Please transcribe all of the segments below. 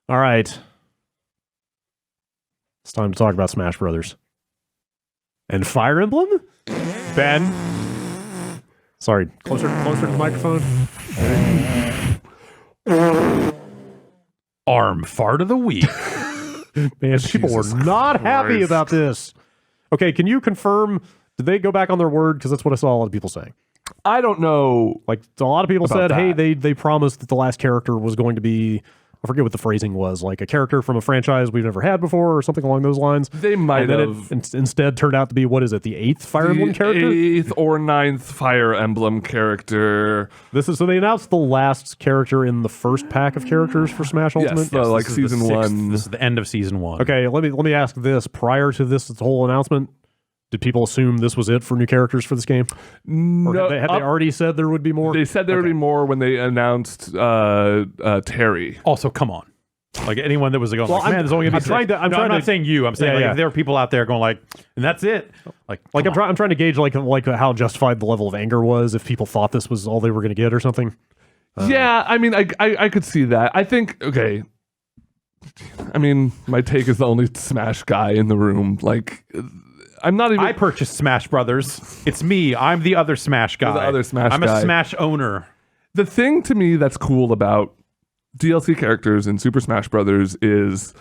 All right. It's time to talk about Smash Brothers. And Fire Emblem? Ben? Sorry, closer to the microphone. Arm fart of the week. Man, people were not happy about this. Okay, can you confirm, did they go back on their word? Because that's what I saw a lot of people saying. I don't know. Like, a lot of people About said, hey, that. they promised that the last character was going to be, I forget what the phrasing was, like a character from a franchise we've never had before or something along those lines. They might And then have. it instead turned out to be, what is it, the 8th Fire Emblem character? 8th or 9th Fire Emblem character. So they announced the last character in the first pack of characters for Smash Ultimate. Yes, like This is the season sixth. 1. This is the end of season 1. Okay, let me ask this. Prior to this whole announcement, did people assume this was it for new characters for this game? Or No, had they already said there would be more? They said there would be more when they announced Terry. Also, come on. Like anyone that was going, Well, like, man, there's only going to be I'm trying to- I'm not saying you. I'm saying Yeah, like, yeah. if there are people out there going like, and that's it. Like I'm trying to gauge like how justified the level of anger was if people thought this was all they were going to get or something. Yeah, I mean, I could see that. I think, okay. I mean, my take is the only Smash guy in the room. Like, I'm not even. I purchased Smash Brothers. It's me. I'm the other Smash guy. the other Smash I'm guy. a Smash owner. The thing to me that's cool about DLC characters in Super Smash Brothers is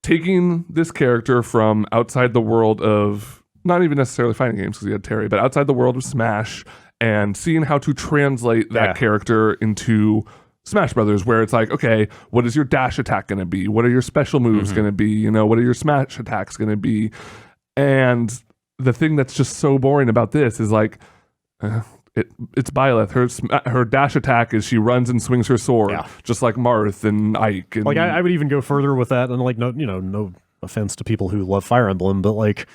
taking this character from outside the world of not even necessarily fighting games because you had Terry, but outside the world of Smash and seeing how to translate that Yeah. character into Smash Brothers, where it's like, okay, what is your dash attack going to be? What are your special moves going to be? You know, what are your smash attacks going to be? And the thing that's just so boring about this is like, it's Byleth. Her dash attack is she runs and swings her sword, Yeah. just like Marth and Ike. And Like I would even go further with that, and like no offense to people who love Fire Emblem, but like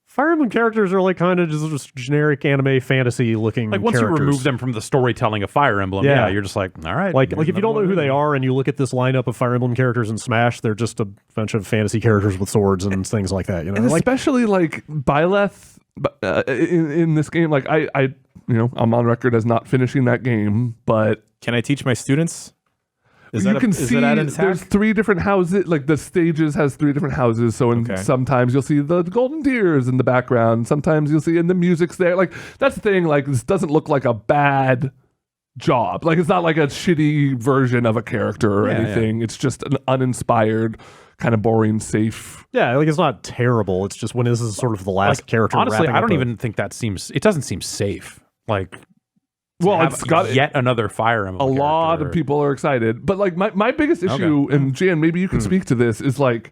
Fire Emblem characters are like kind of just generic anime fantasy looking. Like once characters. you remove them from the storytelling of Fire Emblem, Yeah. you're just like, all right. Like here's if you don't know another who one. they are and you look at this lineup of Fire Emblem characters in Smash, they're just a bunch of fantasy characters with swords and things like that. You know, And like especially like Byleth in this game, like I I'm on record as not finishing that game, but Can I teach my students? Is you that can is see that an there's attack? 3 different houses. Like the stages has 3 different houses. So Okay. sometimes you'll see the golden tears in the background. Sometimes you'll see and the music's there. Like that's the thing. Like this doesn't look like a bad job. Like it's not like a shitty version of a character or Yeah, anything. It's just an uninspired, kind of boring, safe. yeah, like it's not terrible. It's just when this is sort of the last Like, character. honestly, wrapping I up don't a- even think that seems. It doesn't seem safe. Like, Well, have it's got yet another Fire a Emblem. lot character. of people are excited. But like my biggest issue, and Jan, maybe you can speak to this, is like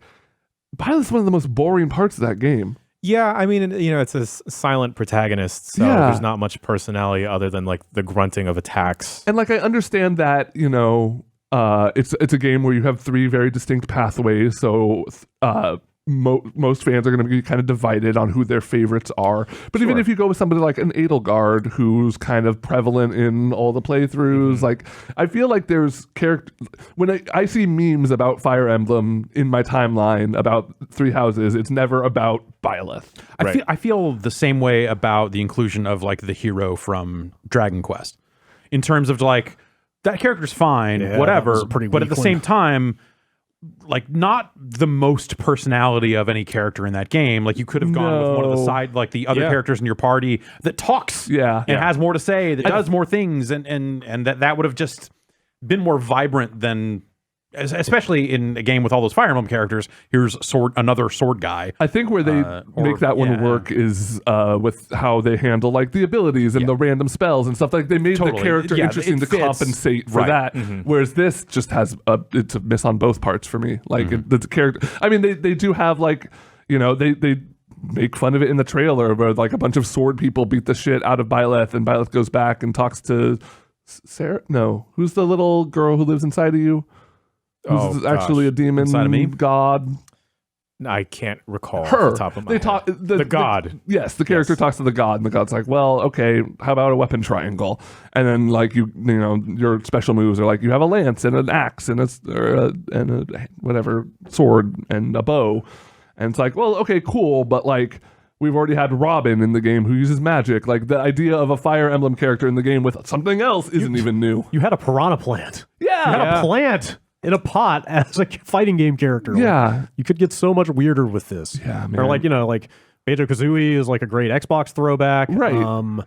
Byleth's one of the most boring parts of that game. Yeah, I mean, it's a silent protagonist, so Yeah. there's not much personality other than like the grunting of attacks. And like I understand that, it's a game where you have 3 very distinct pathways, so most fans are going to be kind of divided on who their favorites are. But even if you go with somebody like an Edelgard, who's kind of prevalent in all the playthroughs, like I feel like there's character. When I see memes about Fire Emblem in my timeline about 3 houses, it's never about Byleth. I feel the same way about the inclusion of like the hero from Dragon Quest, in terms of like that character's fine, Yeah, that whatever, was a pretty but at weak the one. same time, like not the most personality of any character in that game. Like you could have gone with one of the No. side, like the other Yeah. characters in your party that talks, Yeah. and Yeah. has more to say, that does more things, and that would have just been more vibrant than. Especially in a game with all those Fire Emblem characters, here's another sword guy. I think where they make that one yeah. work is with how they handle like the abilities and the random spells and stuff. Like they made Totally. the character Yeah, interesting it to fits. compensate for Right. that. Whereas this just has it's a miss on both parts for me. Like the character. I mean, they do have like they make fun of it in the trailer where like a bunch of sword people beat the shit out of Byleth and Byleth goes back and talks to Sarah. No, who's the little girl who lives inside of you? Who's actually a demon Inside of me? god? I can't recall off Her. the top of my They head. talk the god. Yes, the character talks to the god, and the god's like, "Well, okay, how about a weapon triangle?" And then like your special moves are like you have a lance and an axe and a whatever sword and a bow, and it's like, well, okay, cool, but like we've already had Robin in the game who uses magic. Like the idea of a Fire Emblem character in the game with something else isn't even new. You had a piranha plant. Yeah, You had a plant. in a pot as a fighting game character. Like, Yeah. you could get so much weirder with this. Yeah, Or man. like, like Banjo-Kazooie is like a great Xbox throwback. Right. Like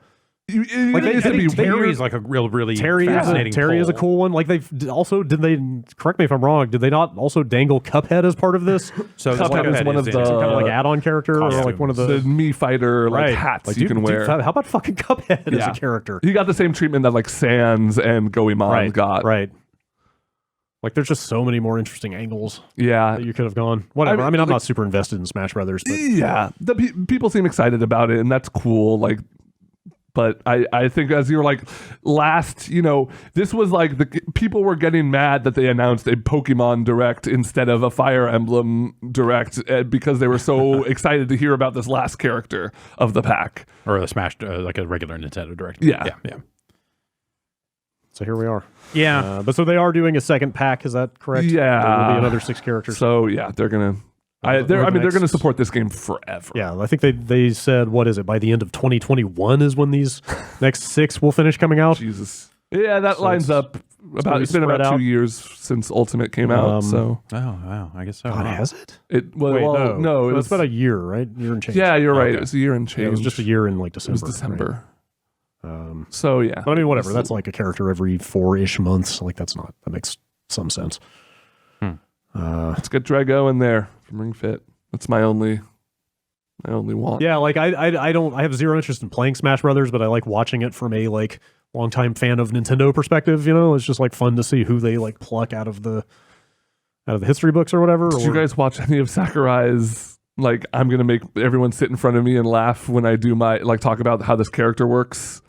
It needs to be Terry's like a really Terry fascinating Terry is a pull. cool one. Like did they correct me if I'm wrong? Did they not also dangle Cuphead as part of this? So Cuphead is one of in the- it. Kind of like add-on character or like one of the the Mii Fighter like hats Like, you dude, can wear. how about fucking Cuphead as Yeah. a character? He got the same treatment that like Sans and Goemon got. Right. Like there's just so many more interesting angles Yeah. that you could have gone. Whatever. I mean, I'm like- not super invested in Smash Brothers, but Yeah. The people seem excited about it, and that's cool. Like, but I think as you're like last, this was like people were getting mad that they announced a Pokemon Direct instead of a Fire Emblem Direct because they were so excited to hear about this last character of the pack. Or a Smash, like a regular Nintendo Direct. Yeah. Yeah. so here we are. Yeah. But so they are doing a second pack, is that correct? Yeah. There will be another 6 characters. So yeah, they're gonna. Over They're the gonna next- support this game forever. Yeah, I think they said, what is it, by the end of 2021 is when these next 6 will finish coming out. Jesus. Yeah, that So lines it's- up about. pretty It's been about spread out. 2 years since Ultimate came out. So Oh, wow. I guess so. God, huh? has it? it. Well, Wait, no, it it's was about a year, right? Year and change. Yeah, you're right. Okay. It was a year and Yeah, change. it was just a year in like It December. was right? December. Um, So yeah. but I mean, whatever. That's like a character every 4-ish months. Like that makes some sense. Let's get Drago in there from Ring Fit. That's my only want. Yeah, like I have zero interest in playing Smash Brothers, but I like watching it from a like longtime fan of Nintendo perspective. It's just like fun to see who they like pluck out of the history books or whatever. Did you guys watch any of Sakurai's? Like, I'm gonna make everyone sit in front of me and laugh when I do my talk about how this character works.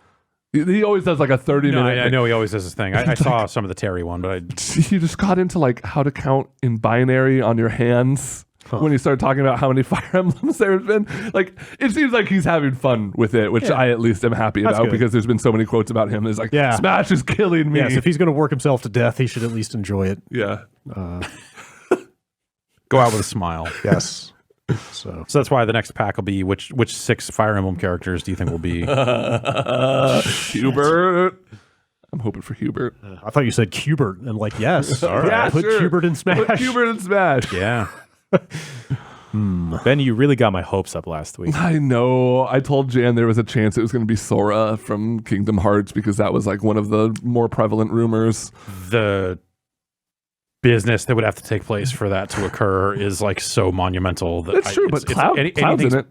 He always does like a 30-minute. I know he always does this thing. I saw some of the Terry one, but He just got into like how to count in binary on your hands. When he started talking about how many Fire Emblems there's been, like it seems like he's having fun with it, which I at least am happy That's about good. because there's been so many quotes about him. It's like, Yeah. Smash is killing me. Yes, if he's going to work himself to death, he should at least enjoy it. Yeah. go out with a smile. Yes. So So that's why the next pack will be which 6 Fire Emblem characters do you think will be? Hubert. I'm hoping for Hubert. I thought you said Cubert, and like yes, Yeah, put sure. Cubert in Smash. Put Hubert in Smash. Yeah. Ben, you really got my hopes up last week. I know. I told Jan there was a chance it was going to be Sora from Kingdom Hearts because that was like one of the more prevalent rumors. The business that would have to take place for that to occur is like so monumental that That's true, but Cloud's in anything's- it.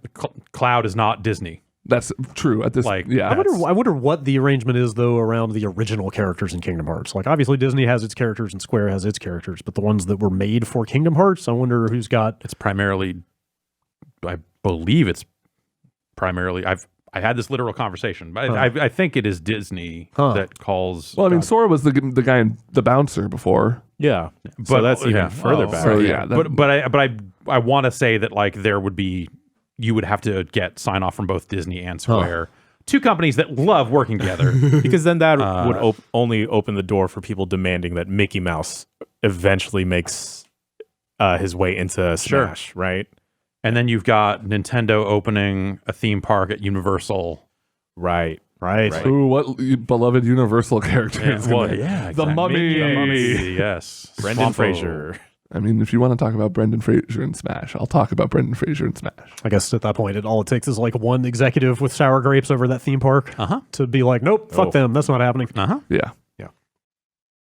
Cloud is not Disney. That's true. At this, Like, yeah. I wonder what the arrangement is though around the original characters in Kingdom Hearts. Like obviously Disney has its characters and Square has its characters, but the ones that were made for Kingdom Hearts, I wonder who's got. It's primarily, I believe it's primarily. I had this literal conversation, but I think it is Disney that calls. Well, I mean, Sora was the guy in The Bouncer before. Yeah, But- so that's even yeah. further Oh, back. So yeah, that- but I want to say that like there would be, you would have to get sign off from both Disney and Square, two companies that love working together. Because then that would only open the door for people demanding that Mickey Mouse eventually makes his way into Smash, right? And then you've got Nintendo opening a theme park at Universal. Right. Right. Ooh, what beloved Universal character is well, gonna- yeah, The exactly. Mummy. Yes, Brendan Swampo. Fraser. I mean, if you want to talk about Brendan Fraser in Smash, I'll talk about Brendan Fraser in Smash. I guess at that point, all it takes is like one executive with sour grapes over that theme park to be like, nope, fuck them. That's not happening. Uh-huh. Yeah.